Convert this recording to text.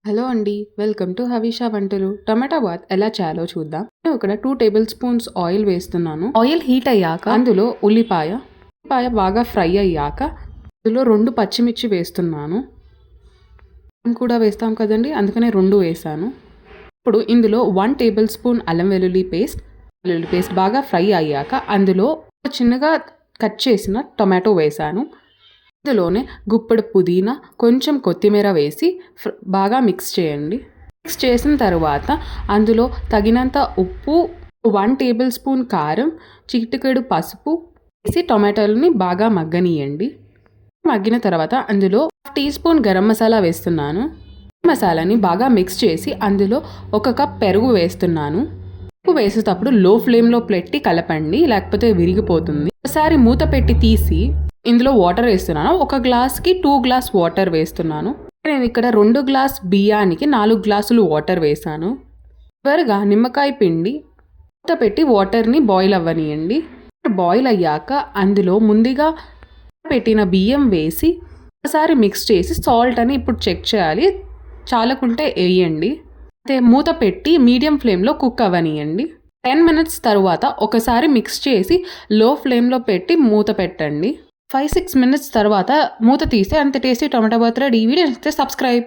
Hello అండి. Welcome to హవీషా వంటలు. టమాటా bath ఎలా చేయాలో చూద్దాం. నేను ఇక్కడ 2 టేబుల్ స్పూన్స్ ఆయిల్ వేస్తున్నాను. ఆయిల్ హీట్ అయ్యాక అందులో ఉల్లిపాయ బాగా ఫ్రై అయ్యాక అందులో 2 పచ్చిమిర్చి వేస్తున్నాను. కూడా వేస్తాం కదండి, అందుకనే 2 వేసాను. ఇప్పుడు ఇందులో 1 టేబుల్ స్పూన్ అల్లం వెల్లుల్లి పేస్ట్ బాగా ఫ్రై అయ్యాక అందులో చిన్నగా కట్ చేసిన టొమాటో వేసాను. ఇందులోనే గుప్పెడు పుదీనా, కొంచెం కొత్తిమీర వేసి బాగా మిక్స్ చేయండి. మిక్స్ చేసిన తర్వాత అందులో తగినంత ఉప్పు, 1 టేబుల్ స్పూన్ కారం, చిటికెడు పసుపు వేసి టొమాటోలని బాగా మగ్గనియండి. మగ్గిన తర్వాత అందులో 1 టీ స్పూన్ గరం మసాలా వేస్తున్నాను. మసాలాని బాగా మిక్స్ చేసి అందులో 1 కప్ పెరుగు వేస్తున్నాను. ఉప్పు వేసేటప్పుడు లో ఫ్లేమ్లో పెట్టి కలపండి, లేకపోతే విరిగిపోతుంది. ఒకసారి మూత పెట్టి తీసి ఇందులో వాటర్ వేస్తున్నాను. 1 గ్లాస్కి 2 గ్లాస్ వాటర్ వేస్తున్నాను. నేను ఇక్కడ 2 గ్లాస్ బియ్యానికి 4 గ్లాసులు వాటర్ వేసాను. చివరిగా నిమ్మకాయ పిండి మూత పెట్టి వాటర్ని బాయిల్ అవ్వనియండి. బాయిల్ అయ్యాక అందులో ముందుగా పెట్టిన బియ్యం వేసి ఒకసారి మిక్స్ చేసి సాల్ట్ అని ఇప్పుడు చెక్ చేయాలి. చాలకుంటే వేయండి. అయితే మూత పెట్టి మీడియం ఫ్లేమ్లో కుక్ అవ్వనియండి. 10 మినిట్స్ తర్వాత ఒకసారి మిక్స్ చేసి లో ఫ్లేమ్లో పెట్టి మూత పెట్టండి. 5-6 మినిట్స్ తర్వాత మూత తీస్తే అంత టేస్టీ టమాటా బాత్ రెడీ. వీడియో నచ్చితే సబ్స్క్రైబ్.